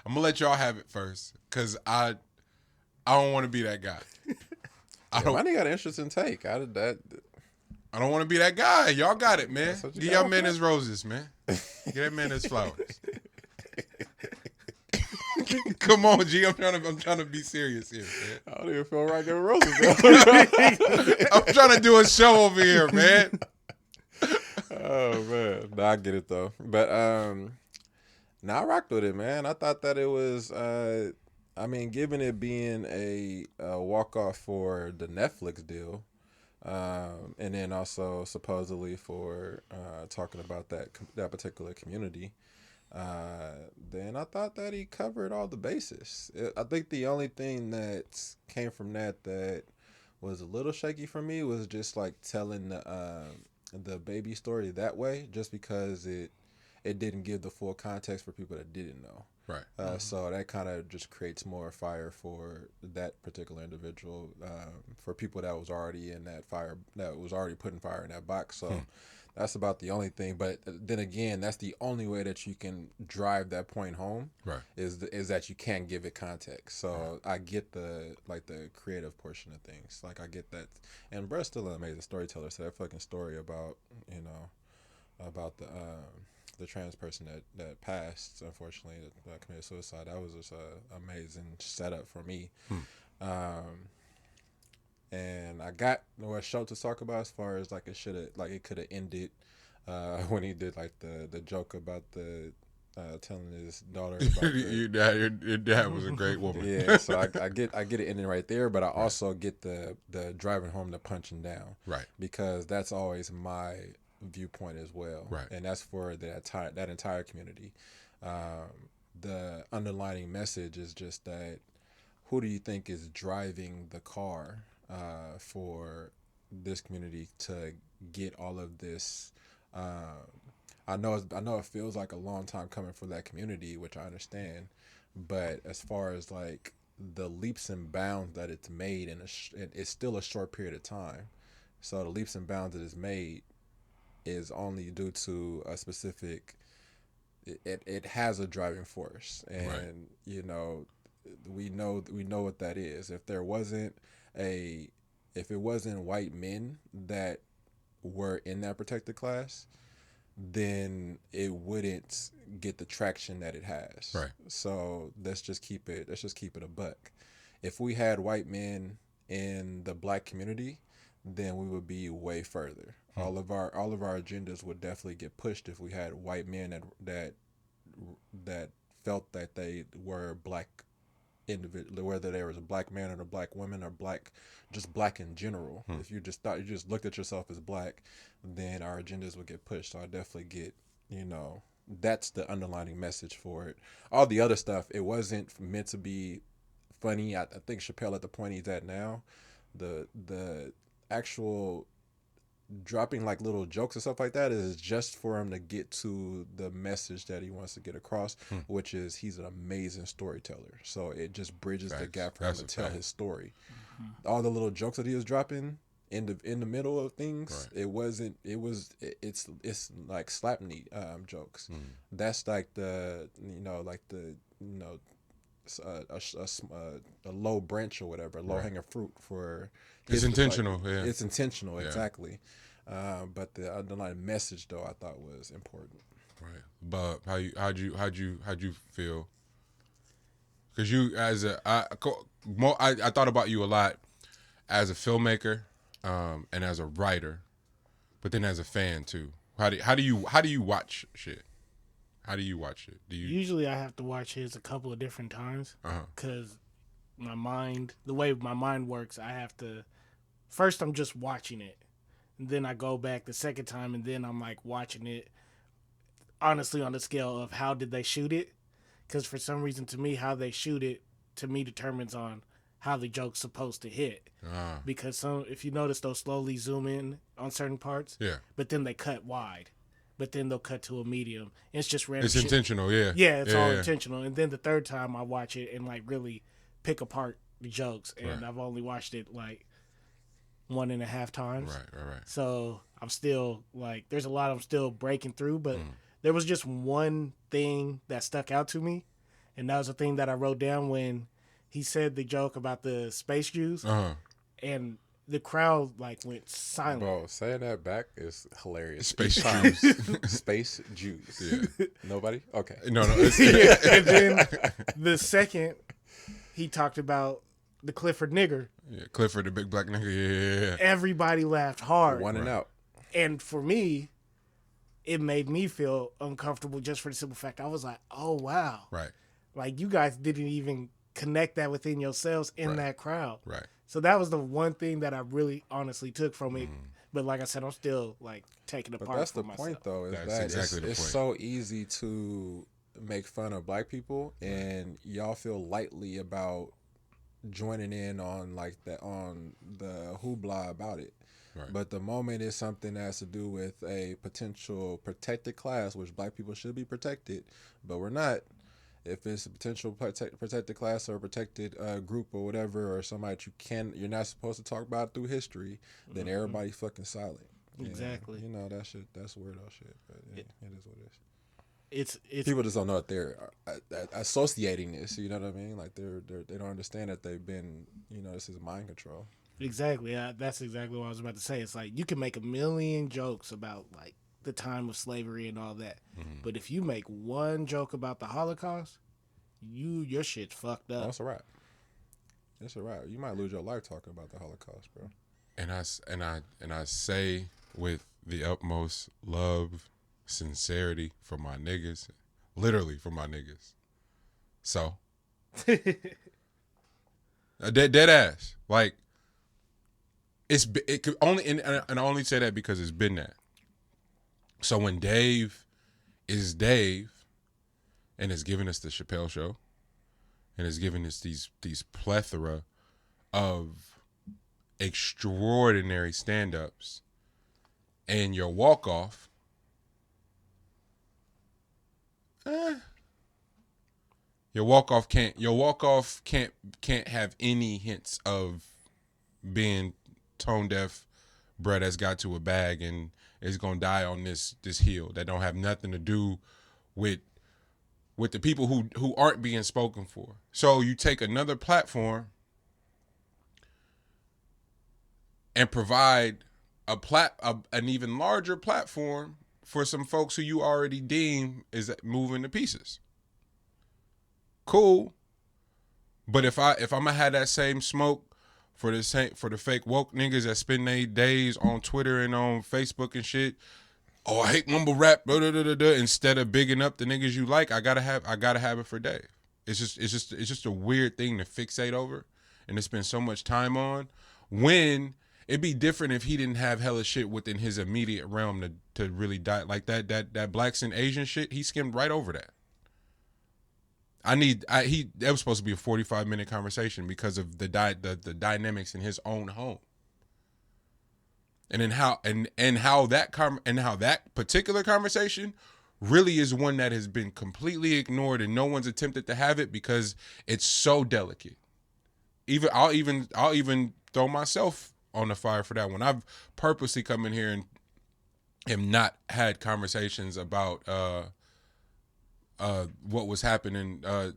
I'm gonna let y'all have it first, cause I don't want to be that guy. I don't. Money got an interesting take. I don't want to be that guy. Y'all got it, man. Give y'all man his roses, man. Give that man his flowers. Come on, G. I'm trying to be serious here, man. I don't even feel right giving roses. I'm trying to do a show over here, man. Oh man, no, I get it though. But I rocked with it, man. I thought that it was. I mean, given it being a walk off for the Netflix deal, and then also supposedly for talking about that particular community. Then I thought that he covered all the bases. I think the only thing that came from that was a little shaky for me was just like telling the baby story that way, just because it didn't give the full context for people that didn't know. Right. So that kind of just creates more fire for that particular individual, for people that was already in that fire, that was already putting fire in that box. So. That's about the only thing, but then again, that's the only way that you can drive that point home. Right. Is that you can't give it context. So I get the creative portion of things. Like I get that, and Brett's still an amazing storyteller. So that fucking story about the trans person that passed, unfortunately, that committed suicide. That was just an amazing setup for me. And I got a show to talk about as far as like it could have ended when he did like the joke about the telling his daughter about your dad was a great woman. Yeah, so I get it ending right there, but I also get the driving home the punching down, right? Because that's always my viewpoint as well, right? And that's for that entire community. The underlining message is just that who do you think is driving the car for this community to get all of this? I know it feels like a long time coming for that community, which I understand, but as far as like the leaps and bounds that it's made, and it's still a short period of time, so the leaps and bounds that it's made is only due to a specific. It has a driving force, and right. We know what that is. If it wasn't white men that were in that protected class, then it wouldn't get the traction that it has. Right. So let's just keep it a buck. If we had white men in the black community, then we would be way further. All of our agendas would definitely get pushed if we had white men that felt that they were black individual, whether there was a black man or a black woman or black in general. If you just looked at yourself as black, then our agendas would get pushed. So I definitely get, that's the underlining message for it. All the other stuff, it wasn't meant to be funny. I think Chappelle, at the point he's at now, the actual dropping like little jokes and stuff like that is just for him to get to the message that he wants to get across, which is he's an amazing storyteller. So it just bridges the gap for him to tell his story. All the little jokes that he was dropping in the middle of things, right. It's like slapney jokes. That's like a low branch or whatever, low hanging fruit for. It's intentional. Yeah. It's intentional, exactly. But the underlying message, though, I thought was important. Right, Bob, how'd you feel? Because you, I thought about you a lot as a filmmaker, and as a writer, but then as a fan too. How do you watch shit? How do you watch it? Usually I have to watch his a couple of different times because the way my mind works, I have to. First, I'm just watching it. And then I go back the second time, and then I'm like watching it, honestly, on the scale of how did they shoot it? Because for some reason, to me, how they shoot it, to me, determines on how the joke's supposed to hit. Because if you notice, they'll slowly zoom in on certain parts, but then they cut wide. But then they'll cut to a medium. It's just random. It's intentional, yeah. Yeah, it's all intentional. And then the third time I watch it and like really pick apart the jokes, and I've only watched it like 1.5 times. Right. So I'm still like, there's a lot I'm still breaking through, but there was just one thing that stuck out to me, And that was the thing that I wrote down when he said the joke about the space Jews. And the crowd like went silent. Bro, saying that back is hilarious. Space Jews. Space Jews. Yeah. Nobody? Okay. No. And then the second, he talked about the Clifford nigger. Yeah, Clifford, the big black nigga. Yeah. Everybody laughed hard. One and out. And for me, it made me feel uncomfortable just for the simple fact I was like, oh, wow. Right. Like, you guys didn't even connect that within yourselves in that crowd. Right. So that was the one thing that I really honestly took from it. But like I said, I'm still like taking it apart. But that's for the myself. point, though, is That's that exactly the it's point. so easy to make fun of black people, and y'all feel lightly about joining in on like that on the hoopla about it. Right. But the moment it's something that has to do with a potential protected class, which black people should be protected, but we're not. If it's a potential protected class or a protected group or whatever, or somebody that you're not supposed to talk about through history, then everybody's fucking silent. Exactly. You know, that's weirdo shit. But it is what it is. It's People just don't know that they're associating this. You know what I mean? Like they don't understand that they've been. You know, this is mind control. exactly. That's exactly what I was about to say. It's like you can make a million jokes about like the time of slavery and all that, but if you make one joke about the Holocaust, your shit's fucked up. That's a wrap. That's a wrap. You might lose your life talking about the Holocaust, bro. And I say with the utmost love, sincerity for my niggas, literally for my niggas. So, dead ass. Like, it could only, and I only say that because it's been that. So when Dave is Dave, and is giving us the Chappelle show, and is giving us these plethora of extraordinary stand-ups, and your walk-off, your walk-off can't have any hints of being tone deaf, bruh that's got to a bag and is gonna die on this hill that don't have nothing to do with the people who aren't being spoken for. So you take another platform and provide an even larger platform for some folks who you already deem is moving to pieces. Cool. But if I'm gonna have that same smoke for the fake woke niggas that spend their days on Twitter and on Facebook and shit, oh, I hate mumble rap, blah, blah, blah, blah, instead of bigging up the niggas you like, I gotta have it for Dave. It's just a weird thing to fixate over and to spend so much time on, when it'd be different if he didn't have hella shit within his immediate realm to really die. Like that blacks and Asian shit, he skimmed right over that. That was supposed to be a 45-minute conversation because of the dynamics in his own home. And then how that particular conversation really is one that has been completely ignored and no one's attempted to have it because it's so delicate. I'll even throw myself on the fire for that one. I've purposely come in here and have not had conversations about what was happening, the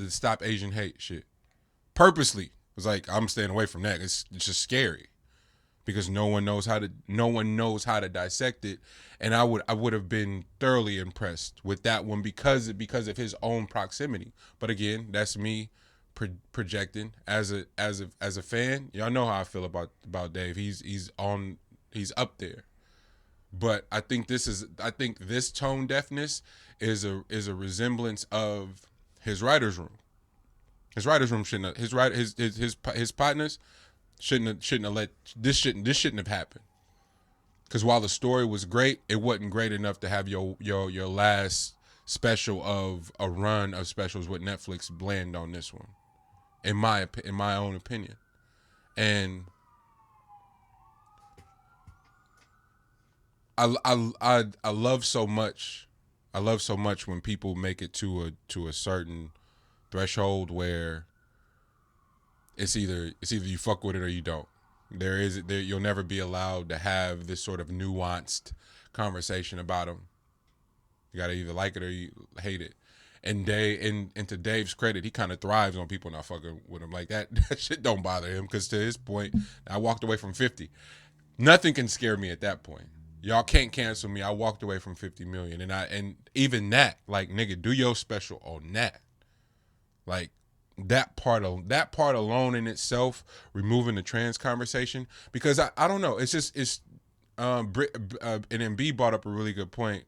Stop Asian Hate shit. Purposely. It was like, I'm staying away from that. It's just scary. Because no one knows how to dissect it, and I would have been thoroughly impressed with that one because of his own proximity. But again, that's me projecting as a fan. Y'all know how I feel about Dave. He's up there. But I think this tone deafness is a resemblance of his writer's room. His writer's room shouldn't have, his partners shouldn't have happened. Because while the story was great, it wasn't great enough to have your last special of a run of specials with Netflix blend on this one, in my own opinion. And I love so much. I love so much when people make it to a certain threshold where it's either you fuck with it or you don't. You'll never be allowed to have this sort of nuanced conversation about them. You gotta either like it or you hate it. And to Dave's credit, he kind of thrives on people not fucking with him like that. That shit don't bother him because to his point, I walked away from 50. Nothing can scare me at that point. Y'all can't cancel me. I walked away from 50 million, and even that, like, nigga, do your special on that. Like, that part alone in itself, removing the trans conversation, because I don't know. It's just and then B brought up a really good point.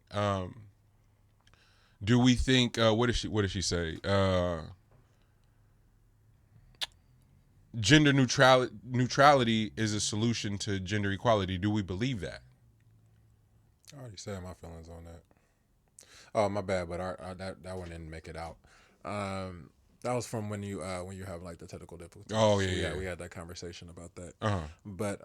Do we think what did she say? Gender neutrality is a solution to gender equality. Do we believe that? I already said my feelings on that. Oh, my bad, but that one didn't make it out. That was from when you have like the technical difficulties. Oh yeah, we had that conversation about that. Uh-huh. But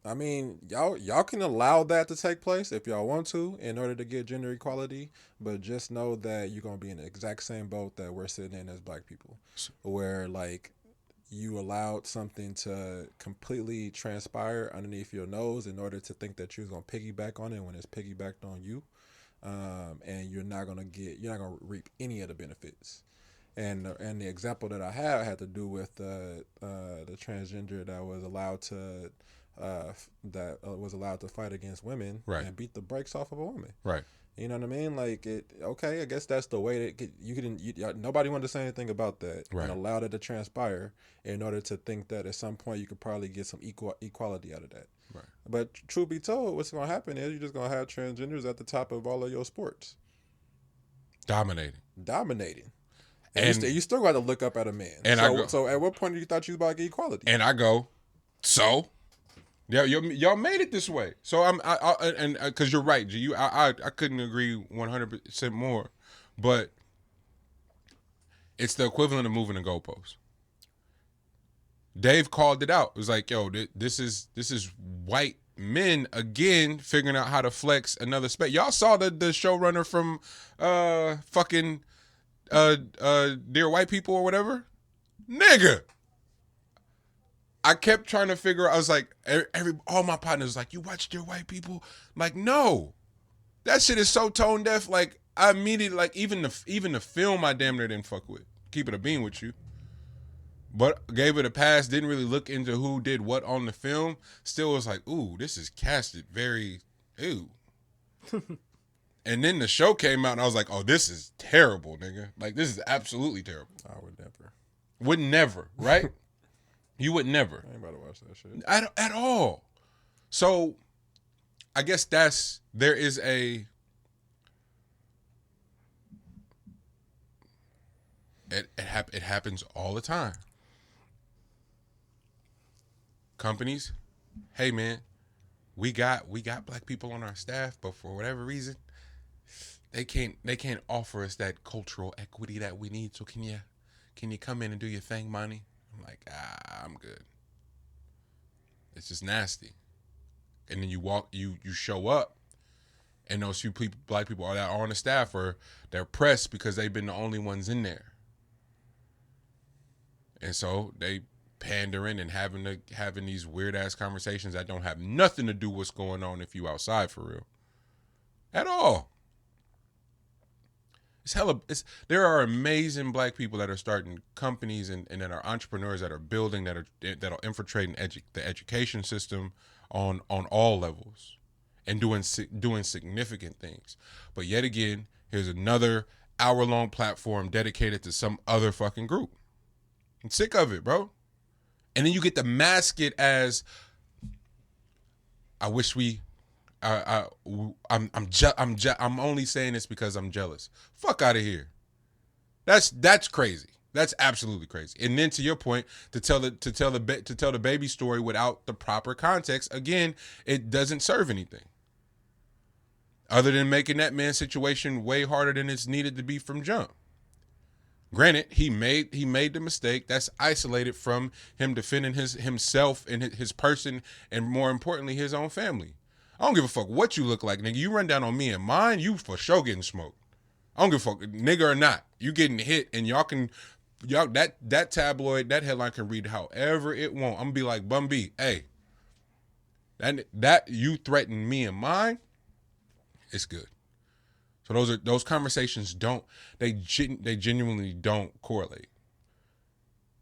I mean, y'all can allow that to take place if y'all want to in order to get gender equality, but just know that you're gonna be in the exact same boat that we're sitting in as black people, where like you allowed something to completely transpire underneath your nose in order to think that you're gonna piggyback on it when it's piggybacked on you, and you're not gonna reap any of the benefits. And the example that I had to do with the transgender that was allowed to fight against women, right, and beat the brakes off of a woman. Right. You know what I mean? Like, I guess that's the way that nobody wanted to say anything about that, right, and allowed it to transpire in order to think that at some point you could probably get some equality out of that. Right. But truth be told, what's going to happen is you're just going to have transgenders at the top of all of your sports. Dominating. And you still got to look up at a man. And so at what point did you thought you was about to get equality? And I go, so? Yeah, y'all made it this way. So because you're right, G. I couldn't agree 100% more, but it's the equivalent of moving the goalpost. Dave called it out. It was like, yo, this is white men again figuring out how to flex another space. Y'all saw the showrunner from fucking Dear White People or whatever, nigga. I kept trying to figure out. I was like, all my partners was like, you watch Dear White People? I'm like, no, that shit is so tone deaf. Like, I immediately, like, even the film I damn near didn't fuck with. Keep it a bean with you. But gave it a pass. Didn't really look into who did what on the film. Still was like, ooh, this is casted very, ooh. And then the show came out and I was like, oh, this is terrible, nigga. Like, this is absolutely terrible. I would never. Would never, right? You would never. I ain't about to watch that shit. At all. So, I guess there is a... It happens all the time. Companies, hey man, we got black people on our staff, but for whatever reason, they can't offer us that cultural equity that we need. So can you come in and do your thing, money? I'm like, I'm good. It's just nasty. And then you show up, and those few black people that are on the staff they're pressed because they've been the only ones in there. And so they pandering and having these weird ass conversations that don't have nothing to do with what's going on if you outside for real. At all. There are amazing black people that are starting companies and that are entrepreneurs that are building that are infiltrating the education system on all levels and doing significant things. But yet again, here's another hour-long platform dedicated to some other fucking group. I'm sick of it, bro. And then you get to mask it as, I wish I'm only saying this because I'm jealous. Fuck out of here. That's crazy. That's absolutely crazy. And then to your point, to tell the baby story without the proper context, again, it doesn't serve anything. Other than making that man's situation way harder than it's needed to be from jump. Granted, he made the mistake. That's isolated from him defending himself and his person, and more importantly, his own family. I don't give a fuck what you look like, nigga. You run down on me and mine, you for sure getting smoked. I don't give a fuck, nigga or not. You getting hit, and y'all that tabloid, that headline can read however it want. I'm gonna be like, Bum B, hey, that you threaten me and mine, it's good. So those conversations they genuinely don't correlate.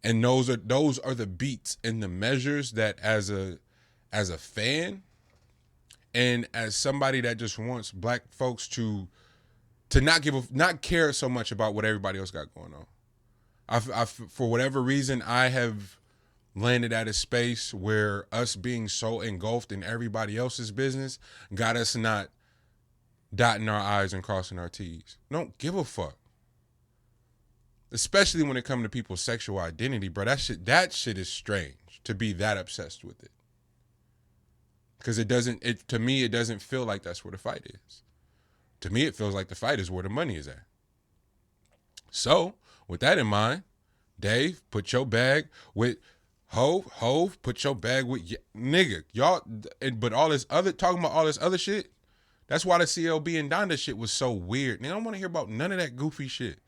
And those are the beats and the measures that as a fan and as somebody that just wants black folks to not care so much about what everybody else got going on. I for whatever reason, I have landed at a space where us being so engulfed in everybody else's business got us not dotting our I's and crossing our T's. Don't give a fuck. Especially when it comes to people's sexual identity, bro. That shit is strange to be that obsessed with it. Because to me, it doesn't feel like that's where the fight is. To me, it feels like the fight is where the money is at. So, with that in mind, Dave, put your bag with Hove, put your bag with nigga. Y'all, but all this other, talking about all this other shit, that's why the CLB and Donda shit was so weird. And I don't want to hear about none of that goofy shit.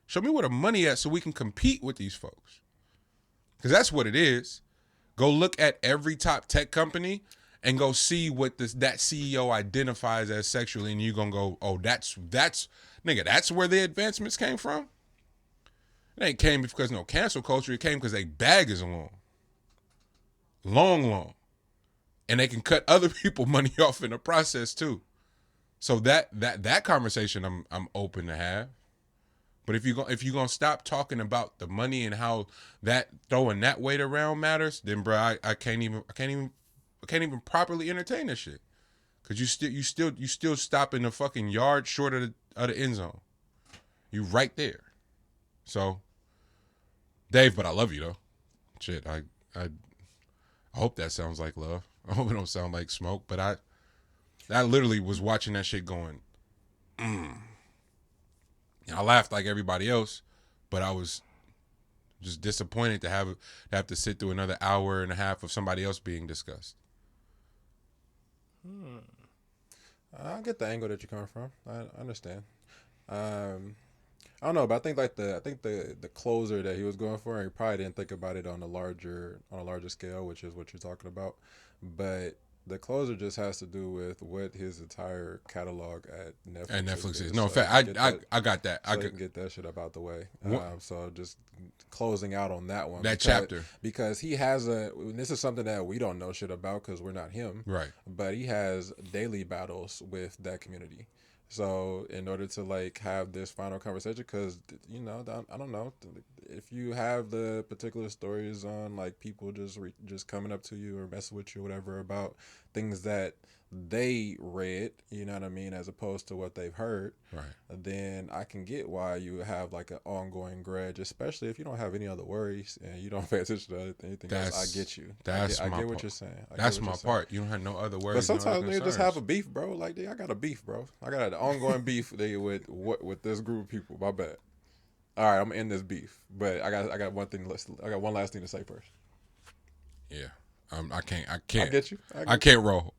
Show me where the money at so we can compete with these folks. Because that's what it is. Go look at every top tech company and go see what that CEO identifies as sexually, and you're going to go, oh, that's where the advancements came from? It ain't came because no cancel culture. It came because they bag is long. Long. And they can cut other people money off in the process too. So that conversation I'm open to have. But if you're gonna stop talking about the money and how that throwing that weight around matters, then bro, I can't even properly entertain this shit. Cause you still stop in the fucking yard short of the end zone. You right there. So, Dave, but I love you though. Shit, I hope that sounds like love. I hope it don't sound like smoke. But I literally was watching that shit going, And I laughed like everybody else, but I was just disappointed to have to sit through another hour and a half of somebody else being discussed. I get the angle that you're coming from. I understand. I don't know, but I think the closer that he was going for, he probably didn't think about it on a larger scale, which is what you're talking about. But the closer just has to do with what his entire catalog at Netflix is. No, in fact, I got that. I can get that shit up out the way. So just closing out on that one. Chapter. Because he has this is something that we don't know shit about because we're not him. Right. But he has daily battles with that community. So in order to like have this final conversation, because I don't know if you have the particular stories on like people just coming up to you or messing with you or whatever about things that they read, you know what I mean, as opposed to what they've heard, right? Then I can get why you have like an ongoing grudge, especially if you don't have any other worries and you don't pay attention to anything else. I get you. I get what you're saying. That's my part. You don't have no other worries. But sometimes they just have a beef, bro. Like, I got a beef, bro. I got an ongoing beef with this group of people. My bad. All right, I'm gonna end this beef, but I got one thing. I got one last thing to say first. Yeah. I can't. I get you. I can't roll.